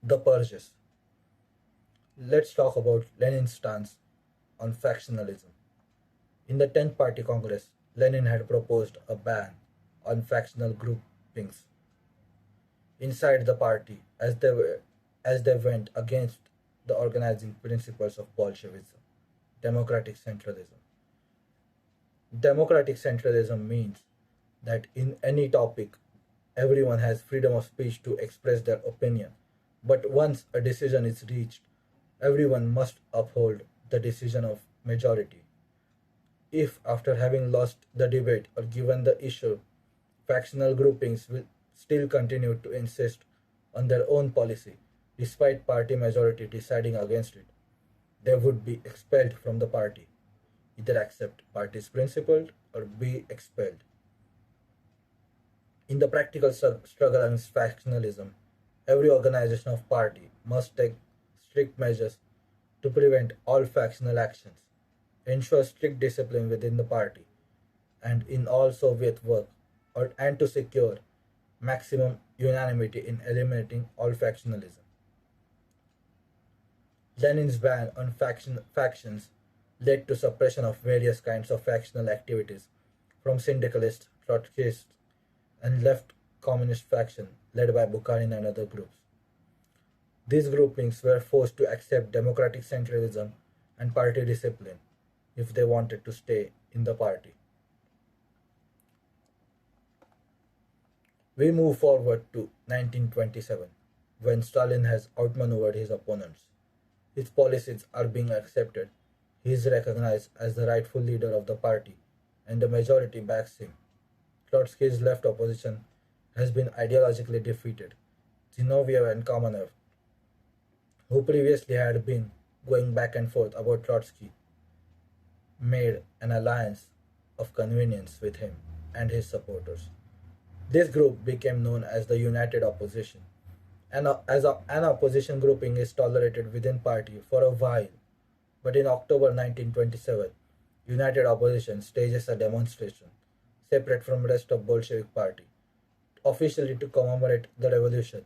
The Purges. Let's talk about Lenin's stance on factionalism. In the 10th Party Congress, Lenin had proposed a ban on factional groupings inside the party as they went against the organizing principles of Bolshevism. Democratic centralism. Democratic centralism means that in any topic, everyone has freedom of speech to express their opinion. But once a decision is reached, everyone must uphold the decision of majority. If, after having lost the debate or given the issue, factional groupings will still continue to insist on their own policy, despite party majority deciding against it, they would be expelled from the party. Either accept party's principle or be expelled. In the practical struggle against factionalism, every organization of party must take strict measures to prevent all factional actions, ensure strict discipline within the party and in all Soviet work, and to secure maximum unanimity in eliminating all factionalism. Lenin's ban on factions led to suppression of various kinds of factional activities, from syndicalists, Trotskyists, and left communist faction led by Bukharin and other groups. These groupings were forced to accept democratic centralism and party discipline if they wanted to stay in the party. We move forward to 1927, when Stalin has outmaneuvered his opponents. His policies are being accepted. He is recognized as the rightful leader of the party, and the majority backs him. Trotsky's left opposition has been ideologically defeated. Zinoviev and Kamenev, who previously had been going back and forth about Trotsky, made an alliance of convenience with him and his supporters. This group became known as the United Opposition. An opposition grouping is tolerated within party for a while, but in October 1927, United Opposition stages a demonstration, separate from rest of Bolshevik party, officially to commemorate the revolution,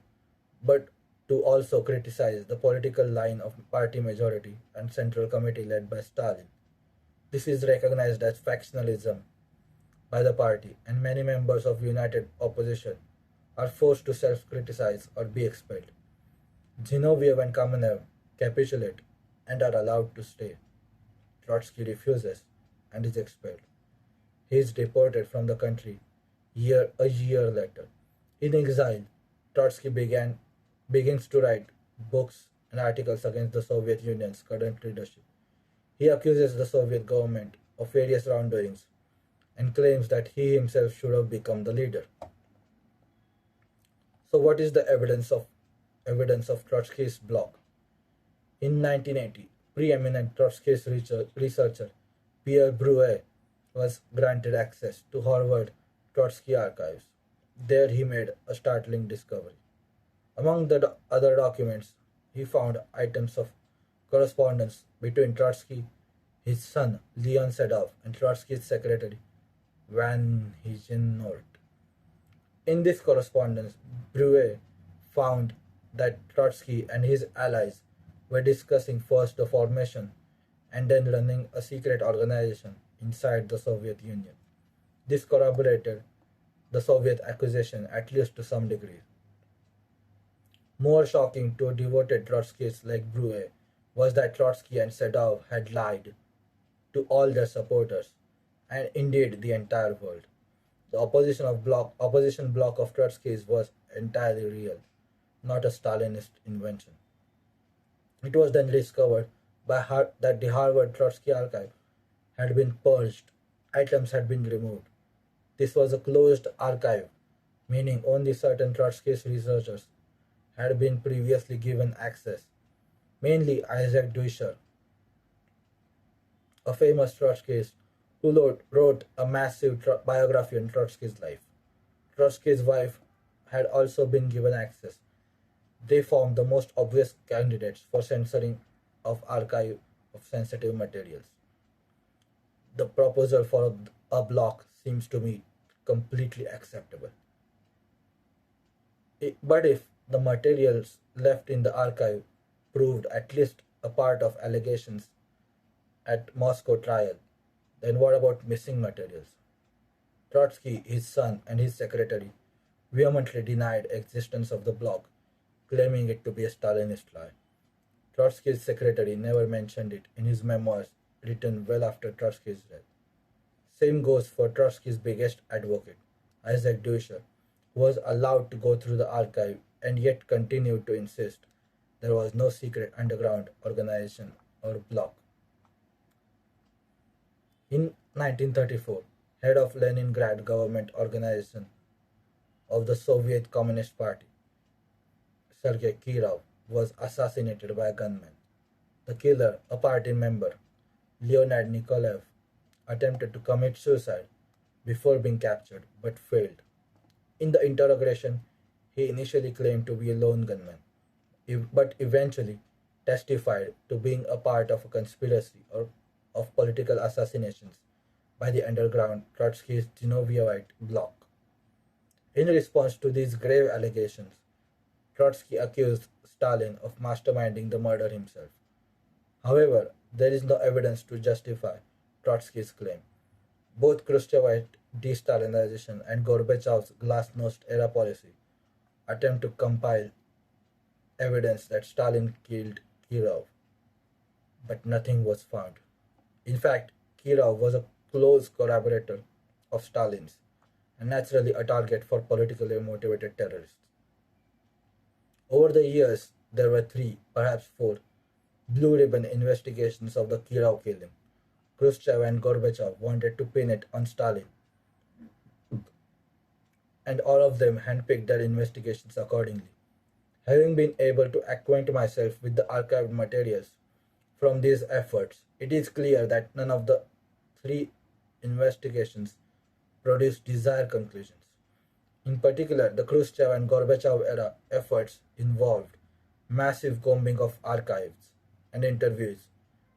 but to also criticize the political line of party majority and central committee led by Stalin. This is recognized as factionalism by the party, and many members of United Opposition are forced to self-criticize or be expelled. Zinoviev and Kamenev capitulate and are allowed to stay. Trotsky refuses and is expelled. He is deported from the country a year later. In exile, Trotsky begins to write books and articles against the Soviet Union's current leadership. He accuses the Soviet government of various wrongdoings and claims that he himself should have become the leader. So what is the evidence of Trotsky's block? In 1980, preeminent Trotskyist researcher Pierre Brouet was granted access to Harvard Trotsky archives. There he made a startling discovery. Among the other documents, he found items of correspondence between Trotsky, his son Leon Sedov, and Trotsky's secretary Van Higenort. In this correspondence, Brouet found that Trotsky and his allies were discussing first the formation and then running a secret organization inside the Soviet Union. This corroborated the Soviet accusation, at least to some degree. More shocking to devoted Trotskyists like Brouet was that Trotsky and Sedov had lied to all their supporters, and indeed the entire world. The opposition bloc of Trotskyists was entirely real, not a Stalinist invention. It was then discovered that the Harvard Trotsky archive had been purged, items had been removed. This was a closed archive, meaning only certain Trotskyist researchers had been previously given access, mainly Isaac Dusher, a famous Trotskyist who wrote a massive biography on Trotsky's life. Trotsky's wife had also been given access. They formed the most obvious candidates for censoring of archive of sensitive materials. The proposal for a block seems to me completely acceptable. But if The materials left in the archive proved at least a part of allegations at Moscow trial. Then what about missing materials? Trotsky, his son, and his secretary vehemently denied existence of the blog, claiming it to be a Stalinist lie. Trotsky's secretary never mentioned it in his memoirs written well after Trotsky's death. Same goes for Trotsky's biggest advocate, Isaac Dusher, who was allowed to go through the archive and yet continued to insist there was no secret underground organization or bloc. In 1934, head of Leningrad government organization of the Soviet Communist Party, Sergei Kirov, was assassinated by a gunman. The killer, a party member, Leonid Nikolaev, attempted to commit suicide before being captured but failed. In the interrogation, he initially claimed to be a lone gunman, but eventually testified to being a part of a conspiracy or of political assassinations by the underground Trotsky's Zinovievite bloc. In response to these grave allegations, Trotsky accused Stalin of masterminding the murder himself. However, there is no evidence to justify Trotsky's claim. Both Khrushchevite de-Stalinization and Gorbachev's glasnost era policy attempt to compile evidence that Stalin killed Kirov, but nothing was found. In fact, Kirov was a close collaborator of Stalin's and naturally a target for politically motivated terrorists. Over the years, there were three, perhaps four, blue ribbon investigations of the Kirov killing. Khrushchev and Gorbachev wanted to pin it on Stalin, and all of them handpicked their investigations accordingly. Having been able to acquaint myself with the archived materials from these efforts, it is clear that none of the three investigations produced desired conclusions. In particular, the Khrushchev and Gorbachev era efforts involved massive combing of archives and interviews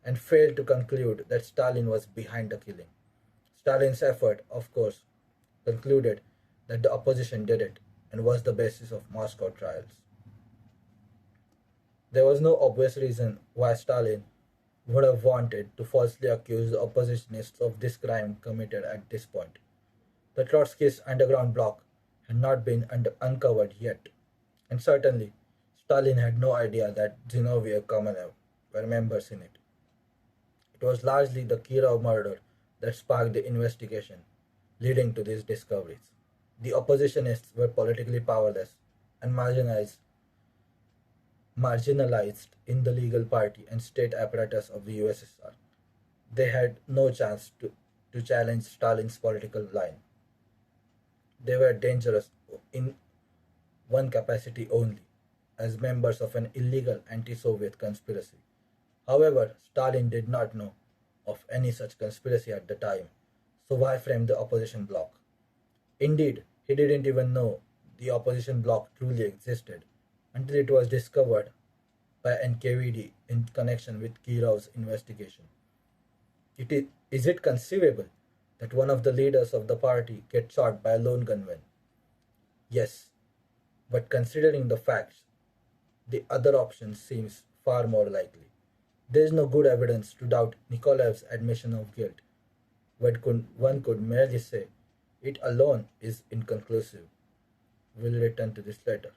and failed to conclude that Stalin was behind the killing. Stalin's effort, of course, concluded that the opposition did it and was the basis of Moscow trials. There was no obvious reason why Stalin would have wanted to falsely accuse the oppositionists of this crime committed at this point. The Trotskyist underground bloc had not been uncovered yet, and certainly Stalin had no idea that Zinoviev Kamenev were members in it. It was largely the Kirov murder that sparked the investigation, leading to these discoveries. The oppositionists were politically powerless and marginalized in the legal party and state apparatus of the USSR. They had no chance to challenge Stalin's political line. They were dangerous in one capacity only, as members of an illegal anti-Soviet conspiracy. However, Stalin did not know of any such conspiracy at the time, so why frame the opposition bloc? Indeed, he didn't even know the opposition bloc truly existed until it was discovered by NKVD in connection with Kirov's investigation. Is it conceivable that one of the leaders of the party gets shot by a lone gunman? Yes, but considering the facts, the other option seems far more likely. There is no good evidence to doubt Nikolaev's admission of guilt, but one could merely say it alone is inconclusive. We'll return to this later.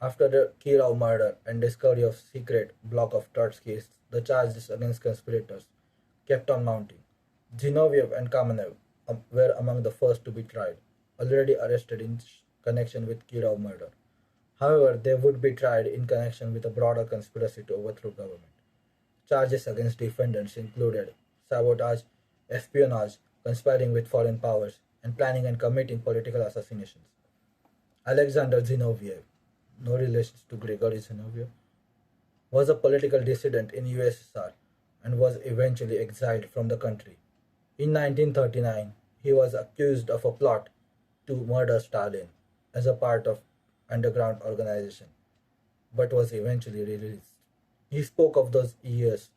After the Kirov murder and discovery of secret bloc of Trotskyists, the charges against conspirators kept on mounting. Zinoviev and Kamenev were among the first to be tried, already arrested in connection with Kirov murder. However, they would be tried in connection with a broader conspiracy to overthrow government. Charges against defendants included sabotage, espionage, conspiring with foreign powers, and planning and committing political assassinations. Alexander Zinoviev, no relations to Grigory Zinoviev, was a political dissident in USSR and was eventually exiled from the country. In 1939, he was accused of a plot to murder Stalin as a part of underground organization, but was eventually released. He spoke of those years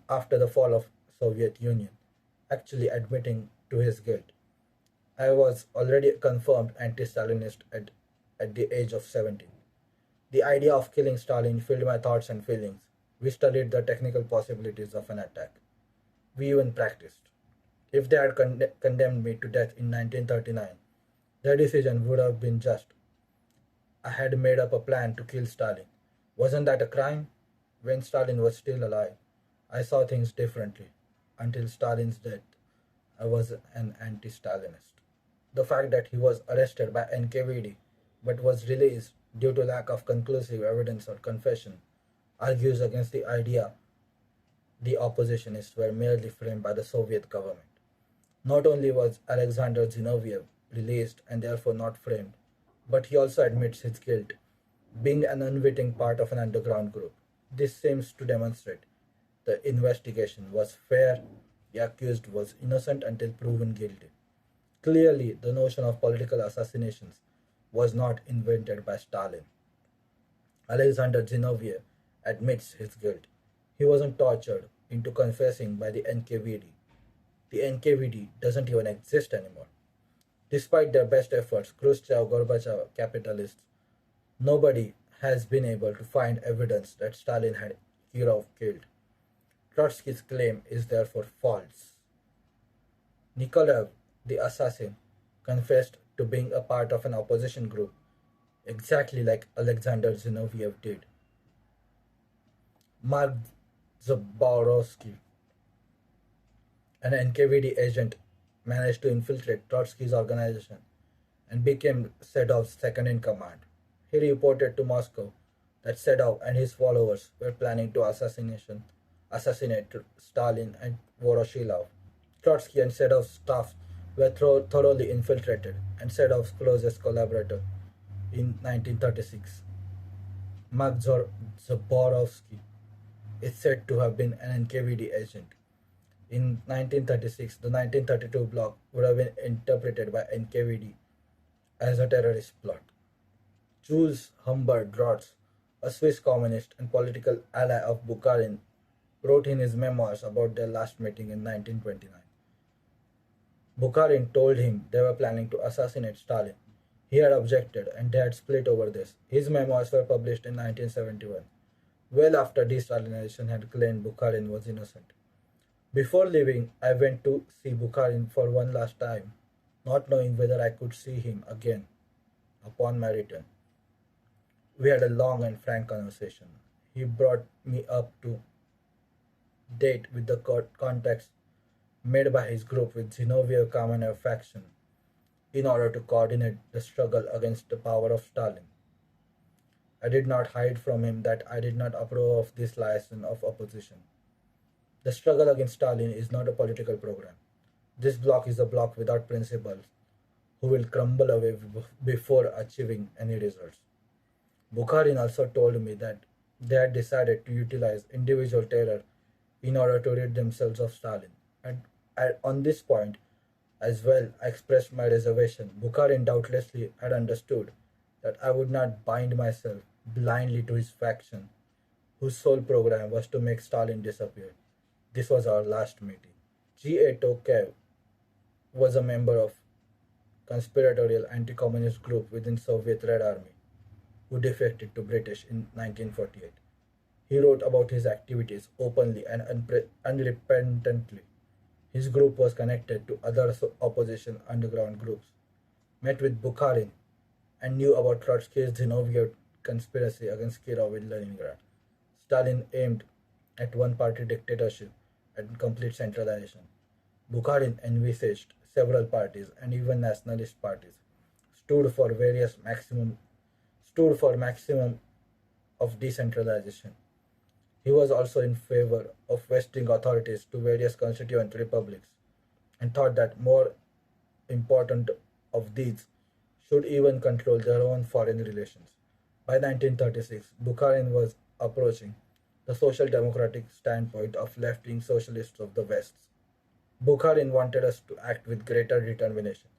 after the fall of Soviet Union, actually admitting to his guilt. I was already a confirmed anti-Stalinist at the age of 17. The idea of killing Stalin filled my thoughts and feelings. We studied the technical possibilities of an attack. We even practiced. If they had condemned me to death in 1939, their decision would have been just. I had made up a plan to kill Stalin. Wasn't that a crime? When Stalin was still alive, I saw things differently. Until Stalin's death, I was an anti Stalinist. The fact that he was arrested by NKVD but was released due to lack of conclusive evidence or confession argues against the idea the oppositionists were merely framed by the Soviet government. Not only was Alexander Zinoviev released and therefore not framed, but he also admits his guilt, being an unwitting part of an underground group. This seems to demonstrate the investigation was fair, the accused was innocent until proven guilty. Clearly, the notion of political assassinations was not invented by Stalin. Alexander Zinoviev admits his guilt. He wasn't tortured into confessing by the NKVD. The NKVD doesn't even exist anymore. Despite their best efforts, Khrushchev, Gorbachev, capitalists, nobody has been able to find evidence that Stalin had Kirov killed. Trotsky's claim is therefore false. Nikolaev, the assassin, confessed to being a part of an opposition group, exactly like Alexander Zinoviev did. Mark Zaborowski, an NKVD agent, managed to infiltrate Trotsky's organization and became Sedov's second in command. He reported to Moscow that Sedov and his followers were planning to assassinate Stalin and Voroshilov. Trotsky and Sedov's staff were thoroughly infiltrated, and Sedov's closest collaborator in 1936, Mark Zaborowski, is said to have been an NKVD agent. In 1936, the 1932 bloc would have been interpreted by NKVD as a terrorist plot. Jules Humbert Rotz, a Swiss communist and political ally of Bukharin, wrote in his memoirs about their last meeting in 1929. Bukharin told him they were planning to assassinate Stalin. He had objected and they had split over this. His memoirs were published in 1971, well after de-Stalinization had claimed Bukharin was innocent. Before leaving, I went to see Bukharin for one last time, not knowing whether I could see him again upon my return. We had a long and frank conversation. He brought me up to date with the contacts made by his group with Zinoviev Kamenev faction in order to coordinate the struggle against the power of Stalin. I did not hide from him that I did not approve of this liaison of opposition. The struggle against Stalin is not a political program. This bloc is a bloc without principles who will crumble away before achieving any results. Bukharin also told me that they had decided to utilize individual terror in order to rid themselves of Stalin. And on this point, as well, I expressed my reservation. Bukharin doubtlessly had understood that I would not bind myself blindly to his faction, whose sole program was to make Stalin disappear. This was our last meeting. G.A. Tokayev was a member of conspiratorial anti-communist group within Soviet Red Army, who defected to British in 1948. He wrote about his activities openly and unrepentantly. His group was connected to other opposition underground groups, met with Bukharin, and knew about Trotsky's Zinoviev conspiracy against Kirov in Leningrad. Stalin aimed at one-party dictatorship and complete centralization. Bukharin envisaged several parties and even nationalist parties, stood for maximum of decentralization. He was also in favor of vesting authorities to various constituent republics and thought that more important of these should even control their own foreign relations. By 1936, Bukharin was approaching the social democratic standpoint of left-wing socialists of the West. Bukharin wanted us to act with greater determination.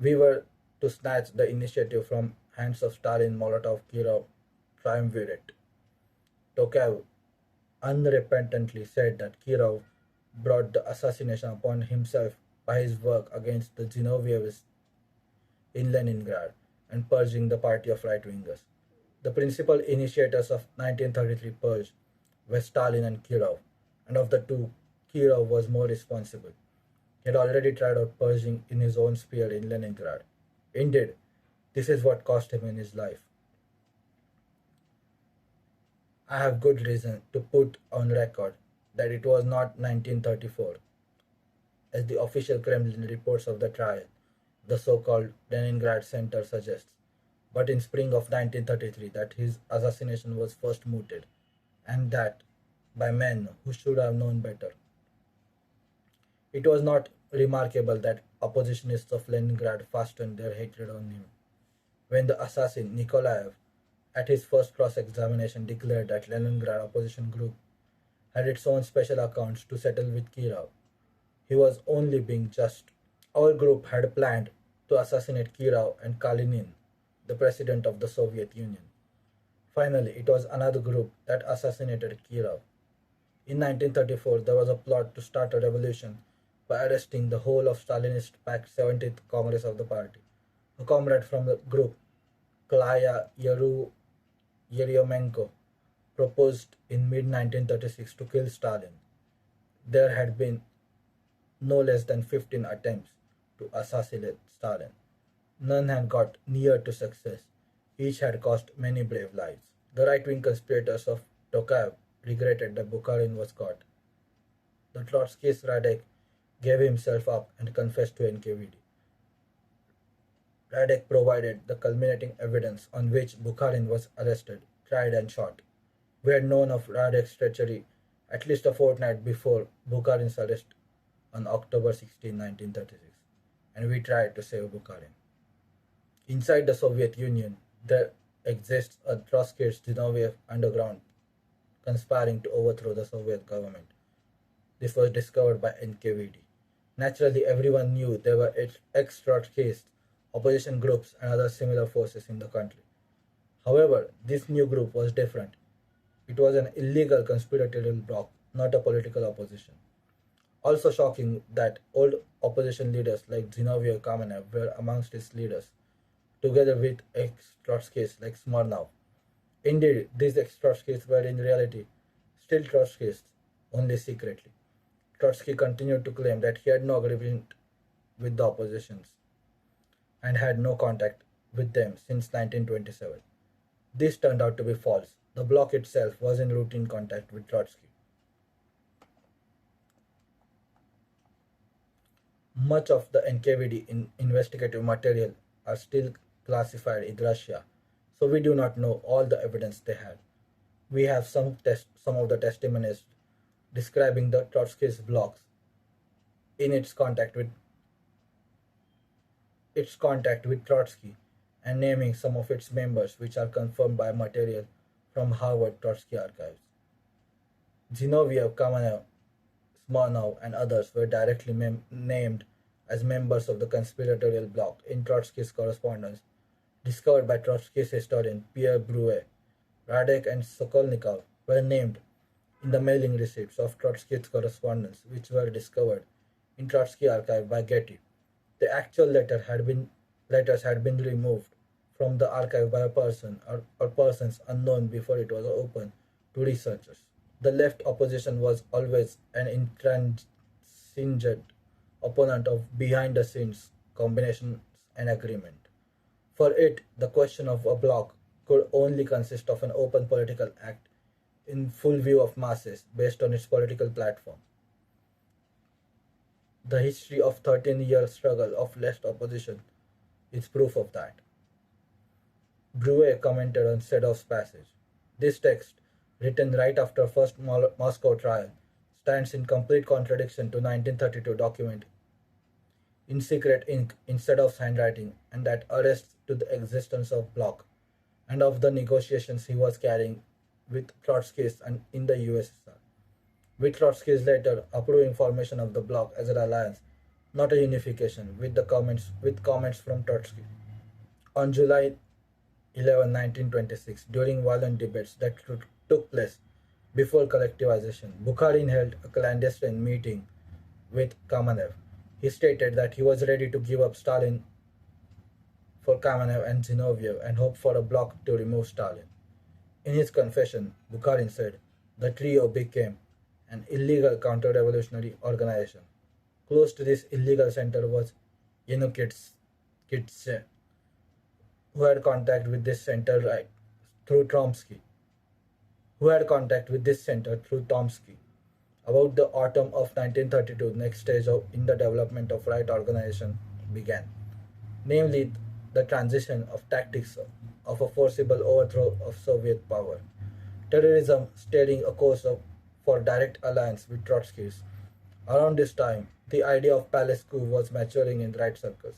We were to snatch the initiative from hands of Stalin, Molotov, Kirov, triumvirate. Tokayev unrepentantly said that Kirov brought the assassination upon himself by his work against the Zinovievists in Leningrad and purging the party of right-wingers. The principal initiators of 1933 purge were Stalin and Kirov, and of the two, Kirov was more responsible. He had already tried out purging in his own sphere in Leningrad. Indeed, this is what cost him in his life. I have good reason to put on record that it was not 1934, as the official Kremlin reports of the trial, the so-called Leningrad Center suggests, but in spring of 1933 that his assassination was first mooted, and that by men who should have known better. It was not remarkable that oppositionists of Leningrad fastened their hatred on him. When the assassin Nikolaev, at his first cross-examination, declared that Leningrad opposition group had its own special accounts to settle with Kirov, he was only being just. Our group had planned to assassinate Kirov and Kalinin, the president of the Soviet Union. Finally, it was another group that assassinated Kirov. In 1934, there was a plot to start a revolution by arresting the whole of Stalinist-backed 70th Congress of the party. A comrade from the group, Klaya Yeryomenko, proposed in mid-1936 to kill Stalin. There had been no less than 15 attempts to assassinate Stalin. None had got near to success. Each had cost many brave lives. The right-wing conspirators of Tokayev regretted that Bukharin was caught. The Trotskyist Radek gave himself up and confessed to NKVD. Radek provided the culminating evidence on which Bukharin was arrested, tried and shot. We had known of Radek's treachery at least a fortnight before Bukharin's arrest on October 16, 1936, and we tried to save Bukharin. Inside the Soviet Union, there exists a Trotskyist Zinoviev underground conspiring to overthrow the Soviet government. This was discovered by NKVD. Naturally, everyone knew there were ex-Trotskyists, opposition groups, and other similar forces in the country. However, this new group was different. It was an illegal conspiratorial bloc, not a political opposition. Also shocking that old opposition leaders like Zinoviev Kamenev were amongst its leaders, together with ex-Trotskyists like Smirnov. Indeed, these ex-Trotskyists were in reality still Trotskyists, only secretly. Trotsky continued to claim that he had no agreement with the oppositions and had no contact with them since 1927. This turned out to be false. The bloc itself was in routine contact with Trotsky. Much of the NKVD investigative material are still classified in Russia, so we do not know all the evidence they had. We have some of the testimonies describing the Trotskyist blocs in its contact with Trotsky and naming some of its members, which are confirmed by material from Harvard Trotsky archives. Zinoviev, Kamenev, Smirnov, and others were directly named as members of the conspiratorial bloc in Trotsky's correspondence discovered by Trotsky's historian Pierre Brouet. Radek and Sokolnikov were named in the mailing receipts of Trotsky's correspondence, which were discovered in Trotsky archive by Getty. The actual letters had been removed from the archive by a person or persons unknown before it was open to researchers. The left opposition was always an intransigent opponent of behind-the-scenes combinations and agreement. For it, the question of a bloc could only consist of an open political act in full view of masses based on its political platform. The history of 13-year struggle of left opposition is proof of that. Brouet commented on Sedov's passage. This text, written right after first Moscow trial, stands in complete contradiction to 1932 document in secret ink instead of handwriting, and that attests to the existence of bloc and of the negotiations he was carrying with Trotskyists and in the USSR, with Trotsky's later approving formation of the bloc as an alliance, not a unification, with comments from Trotsky. On July 11, 1926, during violent debates that took place before collectivization, Bukharin held a clandestine meeting with Kamenev. He stated that he was ready to give up Stalin for Kamenev and Zinoviev and hoped for a bloc to remove Stalin. In his confession, Bukharin said the trio became an illegal counter-revolutionary organization. Close to this illegal center was Yenukitsk, who had contact with this center right through Tromsky, who had contact with this center through Tomsky. About the autumn of 1932, next stage in the development of right organization began, namely the transition of tactics of a forcible overthrow of Soviet power. Terrorism steering a course for direct alliance with Trotskyists. Around this time, the idea of palace coup was maturing in right circles.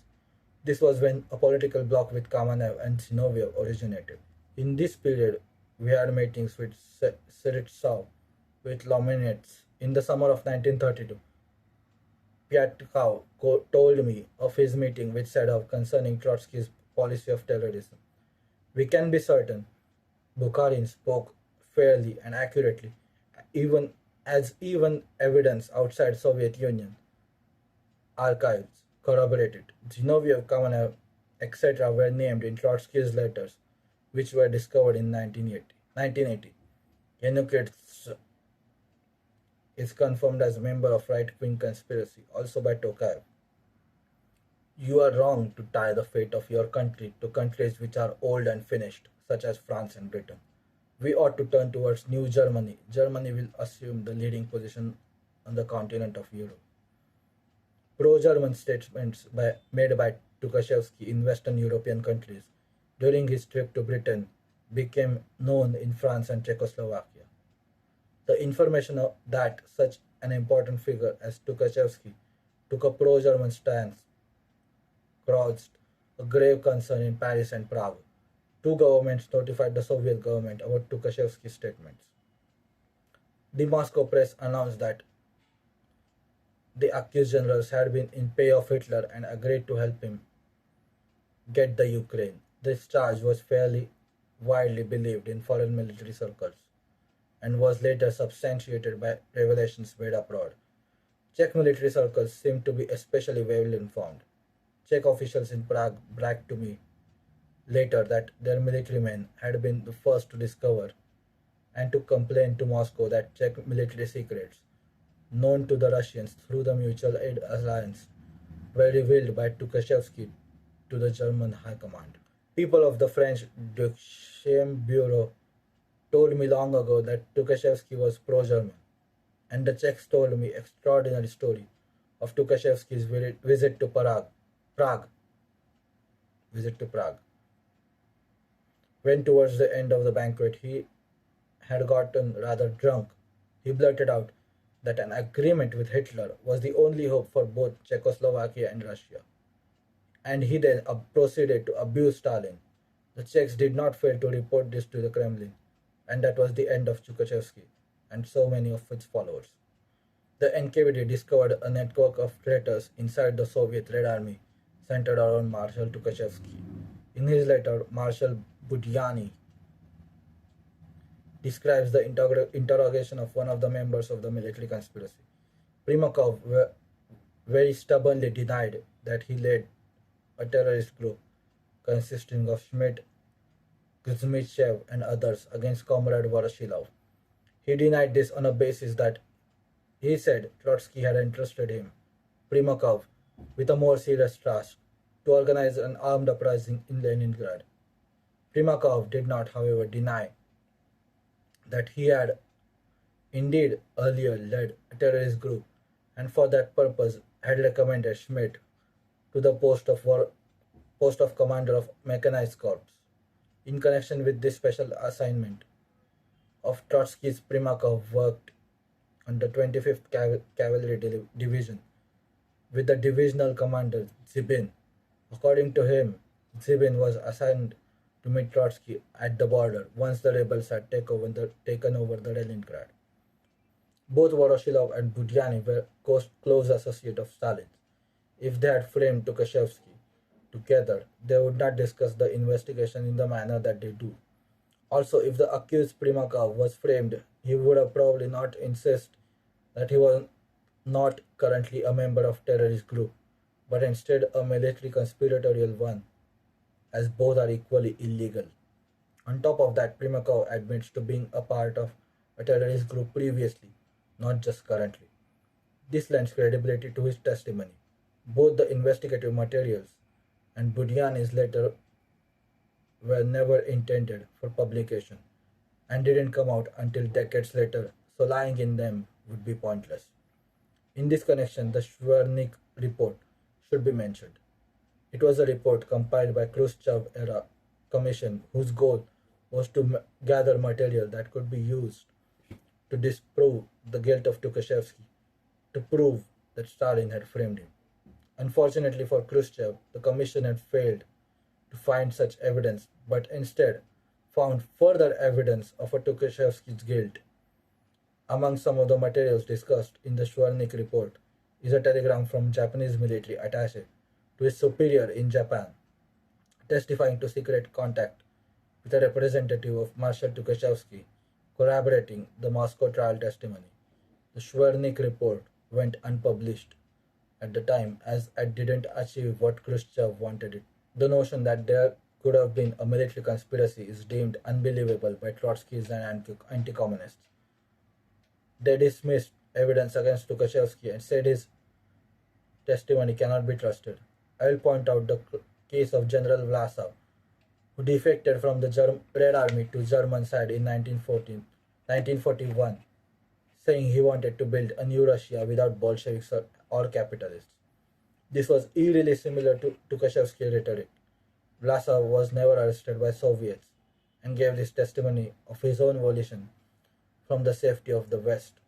This was when a political bloc with Kamenev and Zinoviev originated. In this period, we had meetings with Syriza, with Lominets. In the summer of 1932, Pyatkov told me of his meeting with Sedov concerning Trotsky's policy of terrorism. We can be certain Bukharin spoke fairly and accurately, even evidence outside Soviet Union archives corroborated. Zinoviev, Kamenev, etc. were named in Trotsky's letters, which were discovered in 1980. Yanukovych is confirmed as a member of right-wing conspiracy, also by Tokayev. You are wrong to tie the fate of your country to countries which are old and finished, such as France and Britain. We ought to turn towards New Germany. Germany will assume the leading position on the continent of Europe. Pro-German statements made by Tukhachevsky in Western European countries during his trip to Britain became known in France and Czechoslovakia. The information that such an important figure as Tukhachevsky took a pro-German stance caused a grave concern in Paris and Prague. Two governments notified the Soviet government about Tukhachevsky's statements. The Moscow press announced that the accused generals had been in pay of Hitler and agreed to help him get the Ukraine. This charge was fairly widely believed in foreign military circles and was later substantiated by revelations made abroad. Czech military circles seemed to be especially well informed. Czech officials in Prague bragged to me later that their military men had been the first to discover and to complain to Moscow that Czech military secrets, known to the Russians through the Mutual Aid Alliance, were revealed by Tukhachevsky to the German High Command. People of the French Deuxième Bureau told me long ago that Tukhachevsky was pro-German, and the Czechs told me extraordinary story of Tukhachevsky's visit to Prague. When towards the end of the banquet he had gotten rather drunk, he blurted out that an agreement with Hitler was the only hope for both Czechoslovakia and Russia. And he then proceeded to abuse Stalin. The Czechs did not fail to report this to the Kremlin, and that was the end of Tukhachevsky and so many of its followers. The NKVD discovered a network of traitors inside the Soviet Red Army centered around Marshal Tukhachevsky. In his letter, Marshal Budyani describes the interrogation of one of the members of the military conspiracy. Primakov very stubbornly denied that he led a terrorist group consisting of Schmidt, Kuzmichev, and others against Comrade Voroshilov. He denied this on a basis that he said Trotsky had entrusted him, Primakov, with a more serious task to organize an armed uprising in Leningrad. Primakov did not, however, deny that he had indeed earlier led a terrorist group and for that purpose had recommended Schmidt to the post of commander of mechanized corps. In connection with this special assignment of Trotsky's, Primakov worked on the 25th Cavalry Division with the divisional commander Zibin. According to him, Zibin was assigned to meet Trotsky at the border once the rebels had taken over the Leningrad. Both Voroshilov and Budyani were close associates of Stalin. If they had framed Tukhachevsky together, they would not discuss the investigation in the manner that they do. Also, if the accused Primakov was framed, he would have probably not insist that he was not currently a member of terrorist group, but instead a military conspiratorial one, as both are equally illegal. On top of that, Primakov admits to being a part of a terrorist group previously, not just currently. This lends credibility to his testimony. Both the investigative materials and Budyani's letter were never intended for publication and didn't come out until decades later, so lying in them would be pointless. In this connection, the Schwernik report should be mentioned. It was a report compiled by Khrushchev-era commission whose goal was to gather material that could be used to disprove the guilt of Tukhachevsky, to prove that Stalin had framed him. Unfortunately for Khrushchev, the commission had failed to find such evidence, but instead found further evidence of a Tukhachevsky's guilt. Among some of the materials discussed in the Schwernik report is a telegram from Japanese military attaché to his superior in Japan, testifying to secret contact with a representative of Marshal Tukhachevsky, corroborating the Moscow trial testimony. The Schwernik report went unpublished at the time as it didn't achieve what Khrushchev wanted it. The notion that there could have been a military conspiracy is deemed unbelievable by Trotskyists and anti-communists. They dismissed evidence against Tukhachevsky and said his testimony cannot be trusted. I will point out the case of General Vlasov, who defected from the Red Army to German side in 1941, saying he wanted to build a new Russia without Bolsheviks or capitalists. This was eerily similar to Tukhachevsky's rhetoric. Vlasov was never arrested by Soviets and gave this testimony of his own volition from the safety of the West.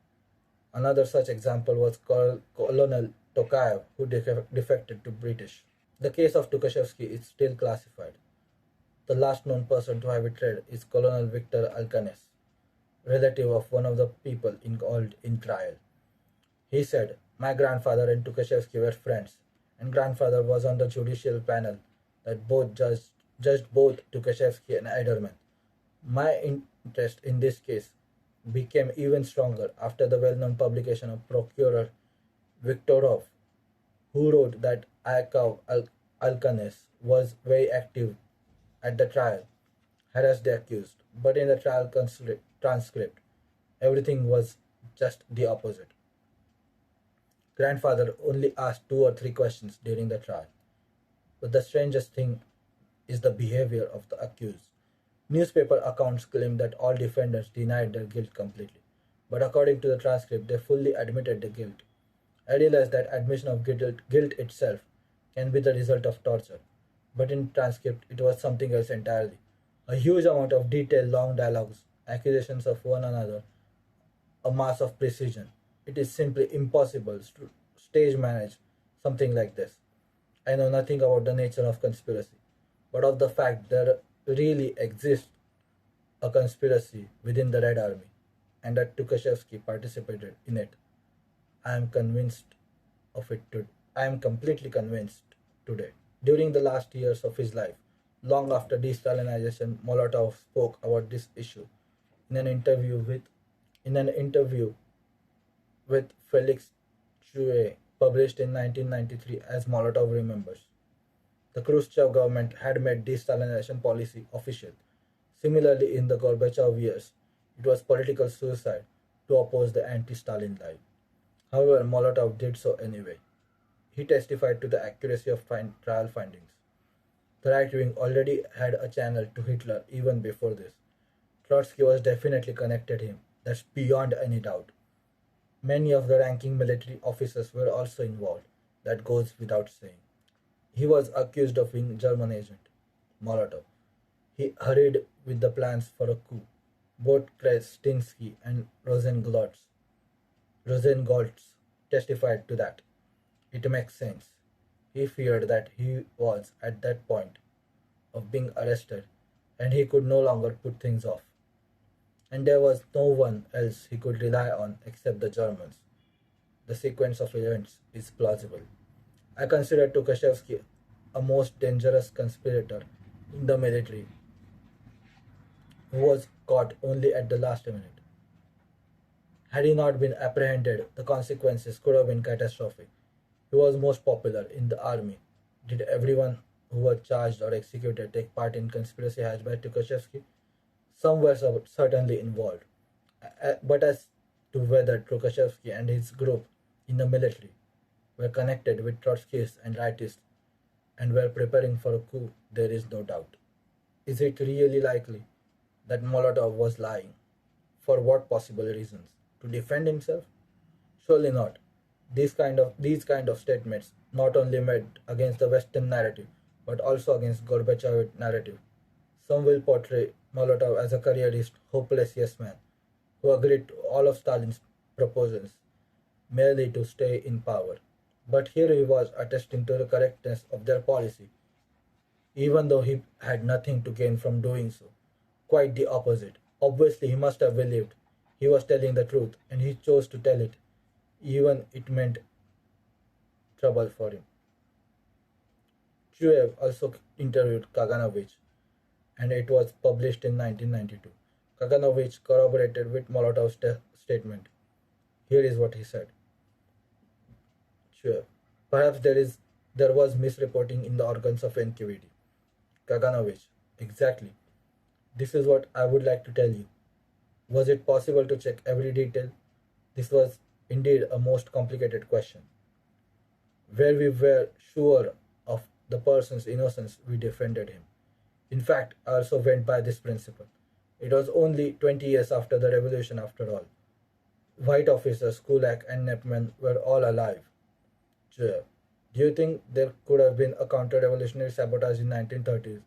Another such example was Colonel Tokayev, who defected to British. The case of Tukhachevsky is still classified. The last known person to have it read is Colonel Victor Alcanes, relative of one of the people involved in trial. He said, "My grandfather and Tukhachevsky were friends, and grandfather was on the judicial panel that both judged both Tukhachevsky and Ederman. My interest in this case became even stronger after the well-known publication of Procurer Viktorov, who wrote that Yakov Alcanes was very active at the trial, harassed the accused, but in the trial transcript, everything was just the opposite. Grandfather only asked 2 or 3 questions during the trial. But the strangest thing is the behavior of the accused. Newspaper accounts claim that all defendants denied their guilt completely, but according to the transcript, they fully admitted the guilt. I realize that admission of guilt itself can be the result of torture, but in transcript, it was something else entirely. A huge amount of detail, long dialogues, accusations of one another, a mass of precision. It is simply impossible to stage manage something like this. I know nothing about the nature of conspiracy, but of the fact there really exists a conspiracy within the Red Army, and that Tukhachevsky participated in it. I am convinced of it too. I am completely convinced today. During the last years of his life, long after de-Stalinization, Molotov spoke about this issue in an interview with Felix Chue, published in 1993 as Molotov remembers. The Khrushchev government had made de-Stalinization policy official. Similarly, in the Gorbachev years, it was political suicide to oppose the anti-Stalin line. However, Molotov did so anyway. He testified to the accuracy of trial findings. The right wing already had a channel to Hitler even before this. Trotsky was definitely connected him, that's beyond any doubt. Many of the ranking military officers were also involved, that goes without saying. He was accused of being German agent, Molotov. He hurried with the plans for a coup. Both Krestinsky and Rosengoltz testified to that. It makes sense. He feared that he was at that point of being arrested and he could no longer put things off. And there was no one else he could rely on except the Germans. The sequence of events is plausible. I consider Tukhachevsky a most dangerous conspirator in the military who was caught only at the last minute. Had he not been apprehended, the consequences could have been catastrophic. He was most popular in the army. Did everyone who was charged or executed take part in conspiracy hatched by Tukhachevsky? Some were certainly involved, but as to whether Tukhachevsky and his group in the military were connected with Trotskyists and rightists and were preparing for a coup, there is no doubt. Is it really likely that Molotov was lying? For what possible reasons? To defend himself? Surely not. These kind of statements not only made against the Western narrative, but also against Gorbachev narrative. Some will portray Molotov as a careerist, hopeless yes man who agreed to all of Stalin's proposals merely to stay in power. But here he was attesting to the correctness of their policy, even though he had nothing to gain from doing so. Quite the opposite. Obviously, he must have believed he was telling the truth, and he chose to tell it, even it meant trouble for him. Chuev also interviewed Kaganovich, and it was published in 1992. Kaganovich corroborated with Molotov's statement. Here is what he said. Sure. Perhaps there was misreporting in the organs of NKVD. Kaganovich. Exactly. This is what I would like to tell you. Was it possible to check every detail? This was indeed a most complicated question. Where we were sure of the person's innocence, we defended him. In fact, I also went by this principle. It was only 20 years after the revolution after all. White officers, Kulak and Nepman were all alive. Sure. Do you think there could have been a counter-revolutionary sabotage in 1930s?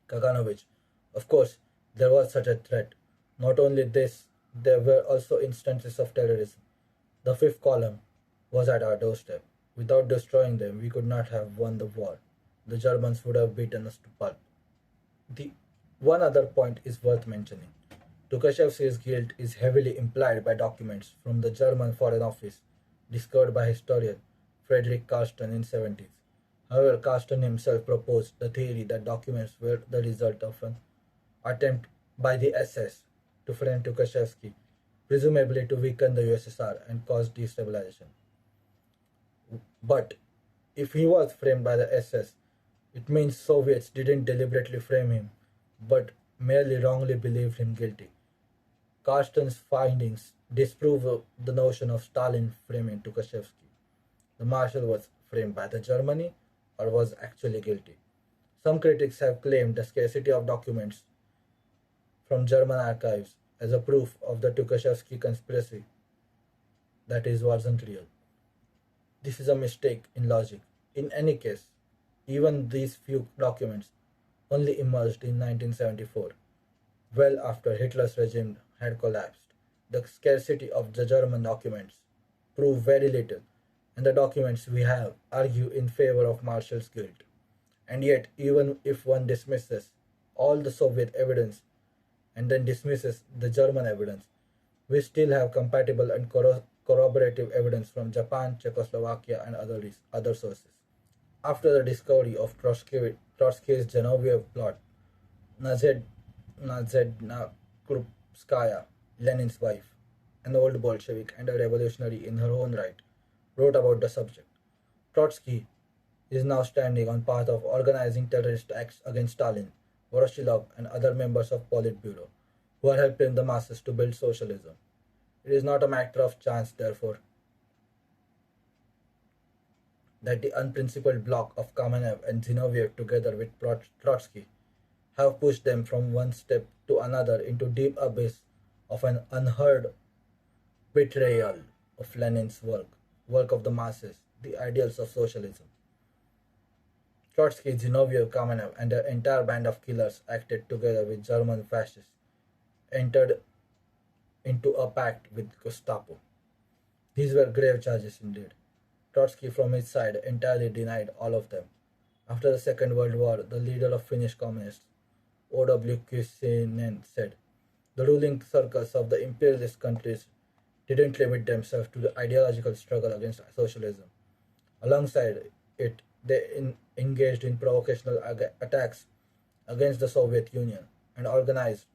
Kaganovich. Of course, there was such a threat. Not only this, there were also instances of terrorism. The fifth column was at our doorstep. Without destroying them, we could not have won the war. The Germans would have beaten us to pulp. The one other point is worth mentioning. Tukhachevsky's guilt is heavily implied by documents from the German Foreign Office discovered by historian Frederick Carsten in 70s. However, Carsten himself proposed the theory that documents were the result of an attempt by the SS to frame Tukhachevsky, presumably to weaken the USSR and cause destabilization. But if he was framed by the SS, it means Soviets didn't deliberately frame him, but merely wrongly believed him guilty. Carsten's findings disprove the notion of Stalin framing Tukhachevsky. The marshal was framed by the Germany or was actually guilty. Some critics have claimed the scarcity of documents from German archives as a proof of the Tukhachevsky conspiracy that is wasn't real. This is a mistake in logic. In any case, even these few documents only emerged in 1974, well after Hitler's regime had collapsed. The scarcity of the German documents prove very little, and the documents we have argue in favor of Marshall's guilt. And yet, even if one dismisses all the Soviet evidence and then dismisses the German evidence, we still have compatible and corroborative evidence from Japan, Czechoslovakia, and other sources. After the discovery of Trotsky's Genoviev plot, Nadzhedna Krupskaya, Lenin's wife, an old Bolshevik and a revolutionary in her own right, wrote about the subject. Trotsky is now standing on path of organizing terrorist acts against Stalin, Voroshilov, and other members of Politburo, who are helping the masses to build socialism. It is not a matter of chance, therefore, that the unprincipled bloc of Kamenev and Zinoviev, together with Trotsky, have pushed them from one step to another into deep abyss of an unheard betrayal of Lenin's work of the masses, the ideals of socialism. Trotsky, Zinoviev, Kamenev, and their entire band of killers acted together with German fascists, entered into a pact with Gestapo. These were grave charges indeed. Trotsky, from his side, entirely denied all of them. After the Second World War, the leader of Finnish communists, O.W. Kuisinen, said, "The ruling circles of the imperialist countries didn't limit themselves to the ideological struggle against socialism. Alongside it, they engaged in provocational attacks against the Soviet Union and organized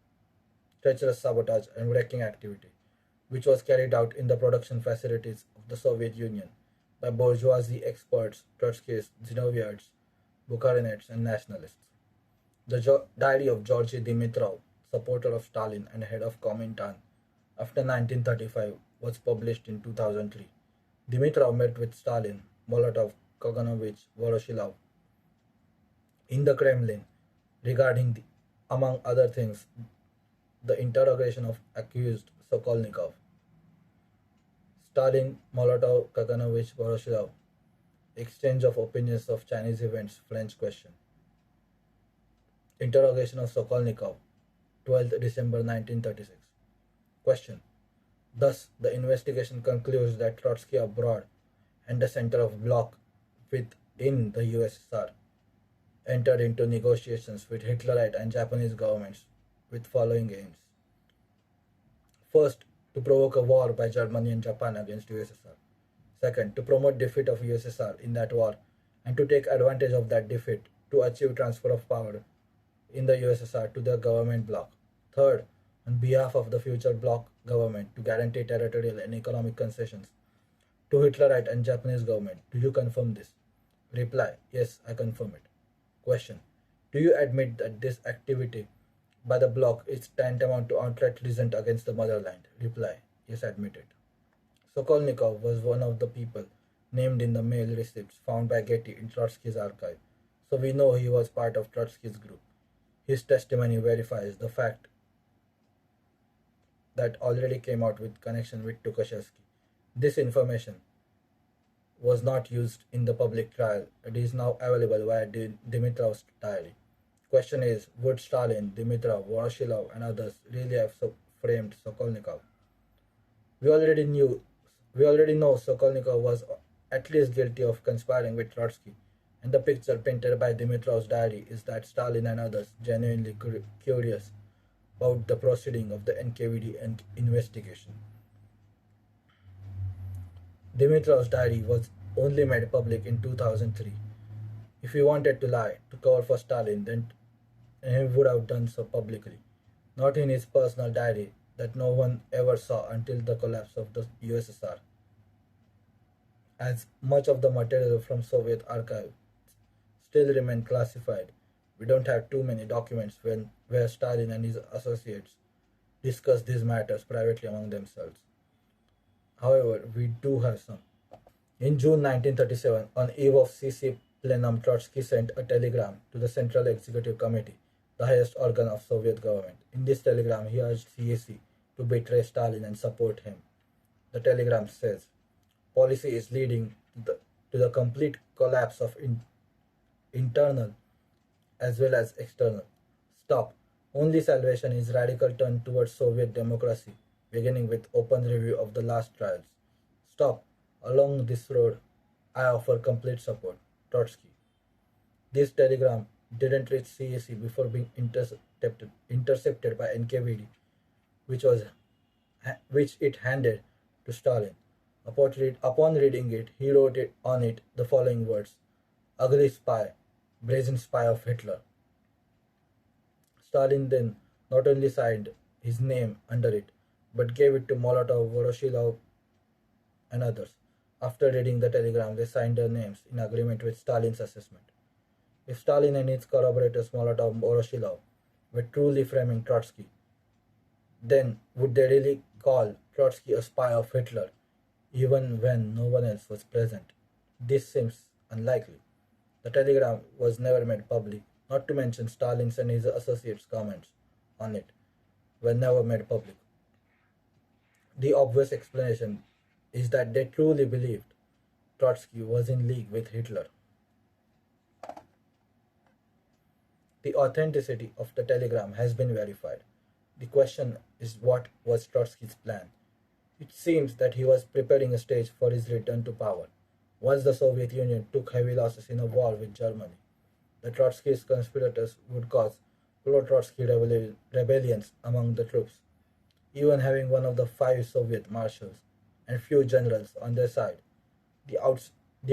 treacherous sabotage and wrecking activity, which was carried out in the production facilities of the Soviet Union by bourgeoisie experts, Trotskyists, Zinovievites, Bukharinists, and nationalists." The diary of Georgy Dimitrov, supporter of Stalin and head of Comintern after 1935, was published in 2003. Dimitrov met with Stalin, Molotov, Kaganovich, Voroshilov in the Kremlin regarding, among other things, the interrogation of accused Sokolnikov. Stalin, Molotov, Kaganovich, Voroshilov, exchange of opinions of Chinese events, French question. Interrogation of Sokolnikov, 12th December 1936. Question. Thus, the investigation concludes that Trotsky abroad and the center of bloc within the USSR entered into negotiations with Hitlerite and Japanese governments with following aims. First, to provoke a war by Germany and Japan against USSR. Second, to promote defeat of USSR in that war and to take advantage of that defeat to achieve transfer of power in the USSR to the government bloc. Third, on behalf of the future bloc government to guarantee territorial and economic concessions to Hitlerite and Japanese government. Do you confirm this? Reply, yes, I confirm it. Question. Do you admit that this activity by the bloc is tantamount to outright treason against the motherland? Reply, yes, admitted. Sokolnikov was one of the people named in the mail receipts found by Getty in Trotsky's archive, so we know he was part of Trotsky's group. His testimony verifies the fact that already came out with connection with Tukhachevsky. This information was not used in the public trial. It is now available via Dimitrov's diary. Question is, would Stalin, Dimitrov, Voroshilov and others really have framed Sokolnikov? We already know Sokolnikov was at least guilty of conspiring with Trotsky, and the picture painted by Dimitrov's diary is that Stalin and others genuinely curious about the proceeding of the NKVD investigation. Dimitrov's diary was only made public in 2003. If he wanted to lie to cover for Stalin, then he would have done so publicly, not in his personal diary that no one ever saw until the collapse of the USSR. As much of the material from Soviet archives still remain classified, we don't have too many documents where Stalin and his associates discuss these matters privately among themselves. However, we do have some. In June 1937, on eve of CC plenum, Trotsky sent a telegram to the Central Executive Committee, the highest organ of Soviet government. In this telegram, he urged CEC to betray Stalin and support him. The telegram says, policy is leading to the complete collapse of internal as well as external. Stop. Only salvation is radical turn towards Soviet democracy, beginning with open review of the last trials. Stop. Along this road, I offer complete support. Trotsky. This telegram didn't reach CEC before being intercepted by NKVD, which it handed to Stalin. Upon reading it, he wrote on it the following words: "Ugly spy, brazen spy of Hitler." Stalin then not only signed his name under it, but gave it to Molotov, Voroshilov, and others. After reading the telegram, they signed their names in agreement with Stalin's assessment. If Stalin and his collaborators Molotov and Voroshilov were truly framing Trotsky, then would they really call Trotsky a spy of Hitler, even when no one else was present? This seems unlikely. The telegram was never made public, not to mention Stalin's and his associates' comments on it were never made public. The obvious explanation is that they truly believed Trotsky was in league with Hitler. The authenticity of the telegram has been verified. The question is, what was Trotsky's plan? It seems that he was preparing a stage for his return to power. Once the Soviet Union took heavy losses in a war with Germany, the Trotskyist conspirators would cause pro-Trotsky rebellions among the troops. Even having one of the 5 Soviet marshals and few generals on their side, the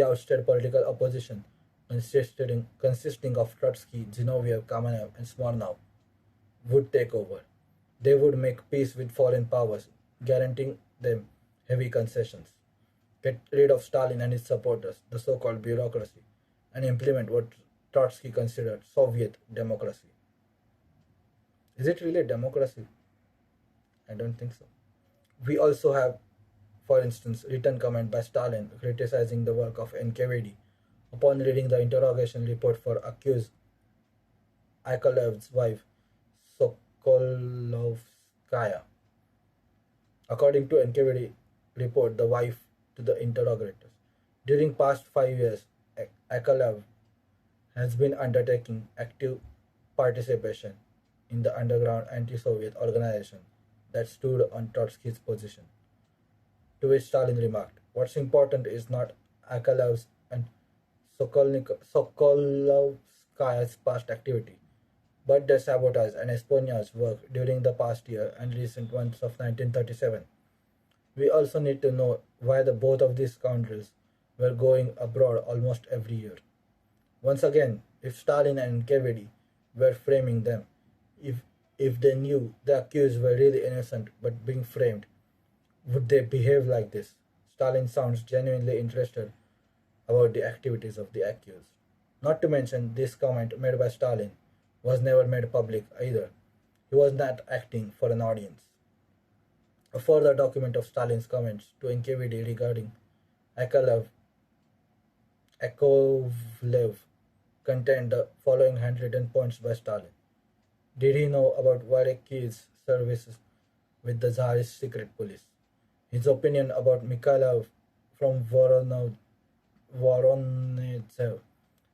ousted political opposition consisting of Trotsky, Zinoviev, Kamenev, and Smirnov would take over. They would make peace with foreign powers, guaranteeing them heavy concessions, get rid of Stalin and his supporters, the so-called bureaucracy, and implement what Trotsky considered Soviet democracy. Is it really a democracy? I don't think so. We also have, for instance, written comment by Stalin criticizing the work of NKVD upon reading the interrogation report for accused Akolev's wife, Sokolovskaya. According to NKVD report, the wife to the interrogators. During past 5 years, Akolev has been undertaking active participation in the underground anti-Soviet organization that stood on Trotsky's position. To which Stalin remarked, "What's important is not Akolev's and Sokolovskaya's past activity, but their sabotage and espionage work during the past year and recent months of 1937. We also need to know why the both of these scoundrels were going abroad almost every year. Once again, if Stalin and KVD were framing them, if if they knew the accused were really innocent but being framed, would they behave like this?" Stalin sounds genuinely interested about the activities of the accused. Not to mention, this comment made by Stalin was never made public either. He was not acting for an audience. A further document of Stalin's comments to NKVD regarding Akolev, Akovlev contained the following handwritten points by Stalin. Did he know about Vareki's services with the Tsarist secret police? His opinion about Mikhailov from Voronezh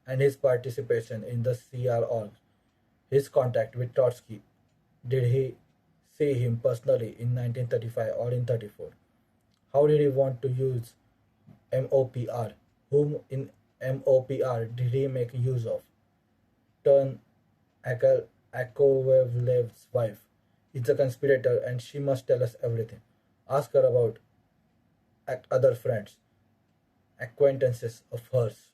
and his participation in the CR. His contact with Trotsky. Did he see him personally in 1935 or in 34? How did he want to use MOPR? Whom in MOPR did he make use of? Turn Akovlev's wife is a conspirator and she must tell us everything. Ask her about other friends, acquaintances of hers.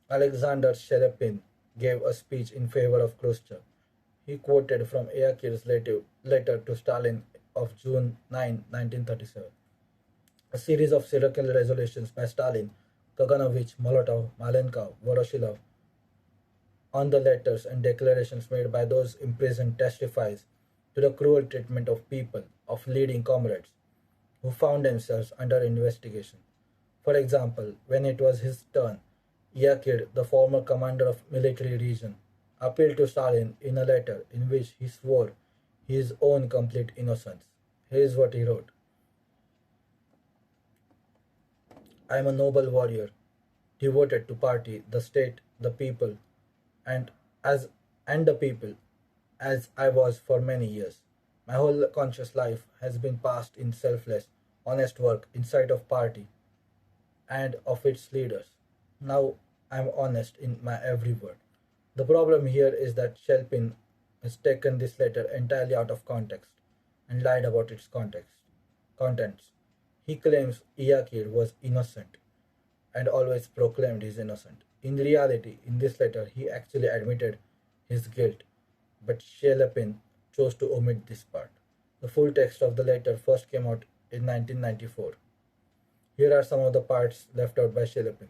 Alexander Shelepin gave a speech in favor of Khrushchev. He quoted from Yakir's letter to Stalin of June 9, 1937. A series of circular resolutions by Stalin, Kaganovich, Molotov, Malenkov, Voroshilov on the letters and declarations made by those imprisoned testifies to the cruel treatment of people, of leading comrades, who found themselves under investigation. For example, when it was his turn, Yakir, the former commander of military region, appealed to Stalin in a letter in which he swore his own complete innocence. Here is what he wrote. "I am a noble warrior, devoted to party, the state, the people, and as and the people, as I was for many years. My whole conscious life has been passed in selfless, honest work in sight of party and of its leaders. Now I am honest in my every word. The problem here is that Shelpin has taken this letter entirely out of context and lied about its contents. He claims Iyakir was innocent and always proclaimed his innocence. In reality, in this letter, he actually admitted his guilt, but Shelepin chose to omit this part. The full text of the letter first came out in 1994. Here are some of the parts left out by Shelepin.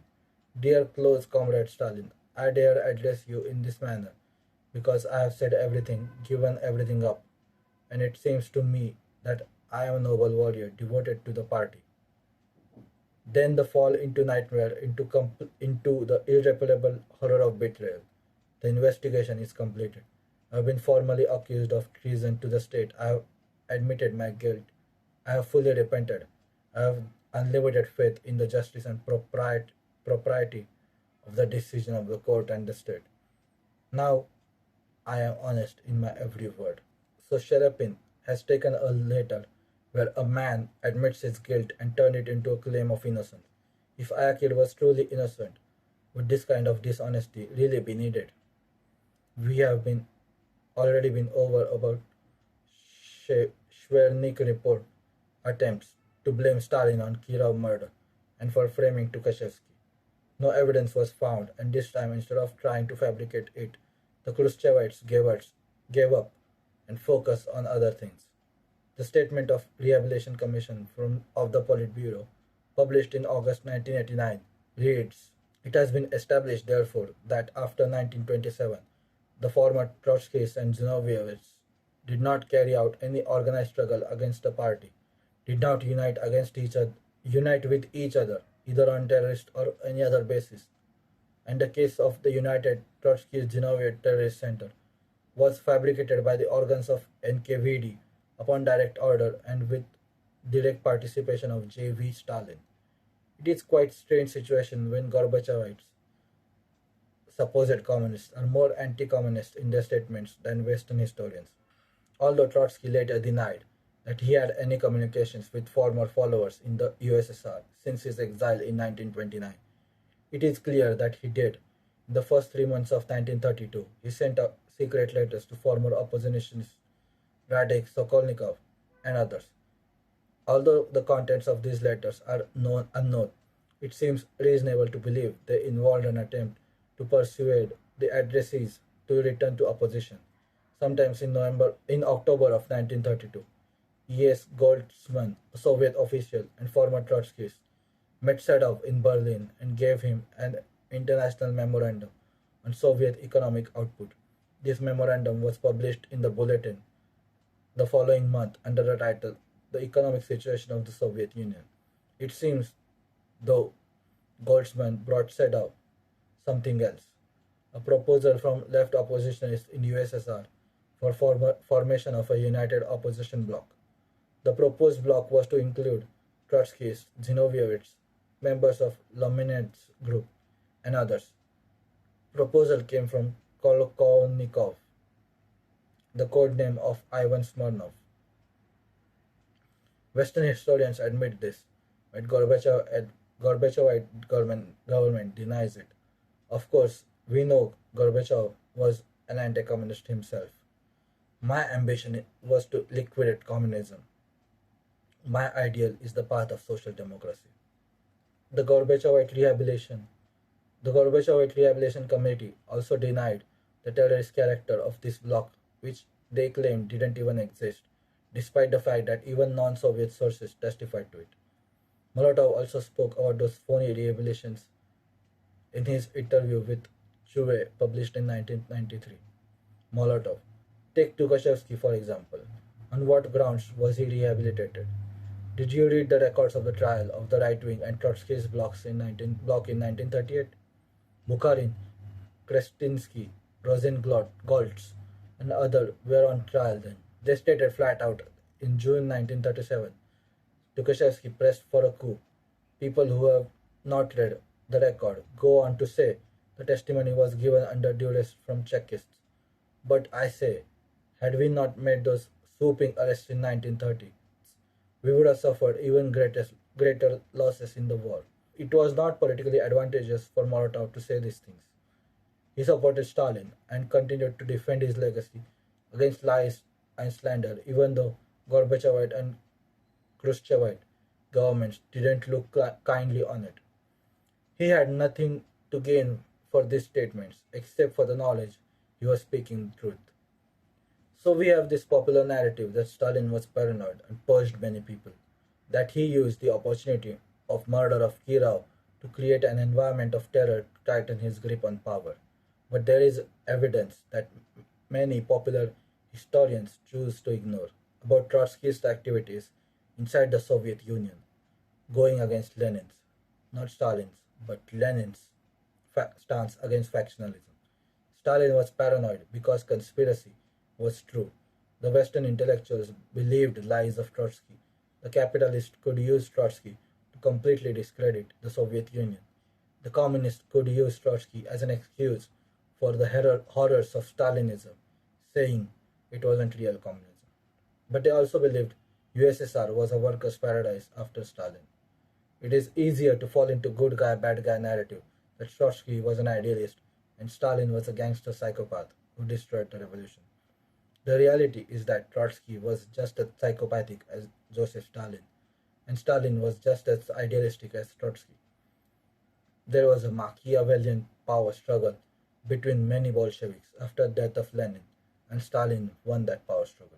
Dear close comrade Stalin, I dare address you in this manner because I have said everything, given everything up, and it seems to me that I am a noble warrior devoted to the party. Then the fall into nightmare, into the irreparable horror of betrayal. The investigation is completed. I have been formally accused of treason to the state. I have admitted my guilt. I have fully repented. I have unlimited faith in the justice and propriety of the decision of the court and the state. Now I am honest in my every word." So Sherapin has taken a letter where a man admits his guilt and turned it into a claim of innocence. If Ayakir was truly innocent, would this kind of dishonesty really be needed? We have already been over about Shvernik report attempts to blame Stalin on Kirov murder and for framing Tukhachevsky. No evidence was found, and this time, instead of trying to fabricate it, the Khrushchevites gave up and focused on other things. The statement of Rehabilitation Commission of the Politburo, published in August 1989, reads, "It has been established, therefore, that after 1927, the former Trotskyists and Zinovievists did not carry out any organized struggle against the party, did not unite with each other, either on terrorist or any other basis. And the case of the United Trotskyist Zinoviev Terrorist Center was fabricated by the organs of NKVD upon direct order and with direct participation of J.V. Stalin. It is quite strange situation when Gorbachevites, supposed communists, are more anti-communist in their statements than Western historians. Although Trotsky later denied that he had any communications with former followers in the USSR since his exile in 1929, it is clear that he did. In the first 3 months of 1932, he sent out secret letters to former oppositionists Radek Sokolnikov and others. Although the contents of these letters are unknown, it seems reasonable to believe they involved an attempt to persuade the addressees to return to opposition. Sometimes in October of 1932, E.S. Goldsman, a Soviet official and former Trotskyist, met Sadov in Berlin and gave him an international memorandum on Soviet economic output. This memorandum was published in the Bulletin the following month under the title The Economic Situation of the Soviet Union. It seems, though, Goldsman brought Sadov something else, a proposal from left oppositionists in USSR for formation of a united opposition bloc. The proposed bloc was to include Trotskyists, Zinovievics, members of Lenin's group, and others. Proposal came from Kolokownikov, the code name of Ivan Smirnov. Western historians admit this, but Gorbachevite government denies it. Of course, we know Gorbachev was an anti-communist himself. My ambition was to liquidate communism. My ideal is the path of social democracy. The Gorbachevite Rehabilitation The Gorbachevite Rehabilitation Committee also denied the terrorist character of this bloc, which they claimed didn't even exist, despite the fact that even non-Soviet sources testified to it. Molotov also spoke about those phony rehabilitations in his interview with Chuve published in 1993. Molotov. Take Tukhachevsky for example. On what grounds was he rehabilitated? Did you read the records of the trial of the right-wing and Trotskyist bloc in 1938? Bukharin, Krestinsky, Rosengoltz, and others were on trial then. They stated flat out in June 1937 Tukhachevsky pressed for a coup. People who have not read the record go on to say the testimony was given under duress from Chekists. But I say, had we not made those swooping arrests in 1930, we would have suffered even greater losses in the war. It was not politically advantageous for Molotov to say these things. He supported Stalin and continued to defend his legacy against lies and slander, even though Gorbachevite and Khrushchevite governments didn't look kindly on it. He had nothing to gain for these statements except for the knowledge he was speaking the truth. So we have this popular narrative that Stalin was paranoid and purged many people, that he used the opportunity of murder of Kirov to create an environment of terror to tighten his grip on power. But there is evidence that many popular historians choose to ignore about Trotskyist activities inside the Soviet Union, going against Lenin's, not Stalin's, but Lenin's stance against factionalism. Stalin was paranoid because conspiracy was true. The Western intellectuals believed lies of Trotsky. The capitalists could use Trotsky to completely discredit the Soviet Union. The communists could use Trotsky as an excuse for the horrors of Stalinism, saying it wasn't real communism. But they also believed USSR was a workers' paradise after Stalin. It is easier to fall into good guy, bad guy narrative that Trotsky was an idealist and Stalin was a gangster psychopath who destroyed the revolution. The reality is that Trotsky was just as psychopathic as Joseph Stalin, and Stalin was just as idealistic as Trotsky. There was a Machiavellian power struggle between many Bolsheviks after the death of Lenin, and Stalin won that power struggle.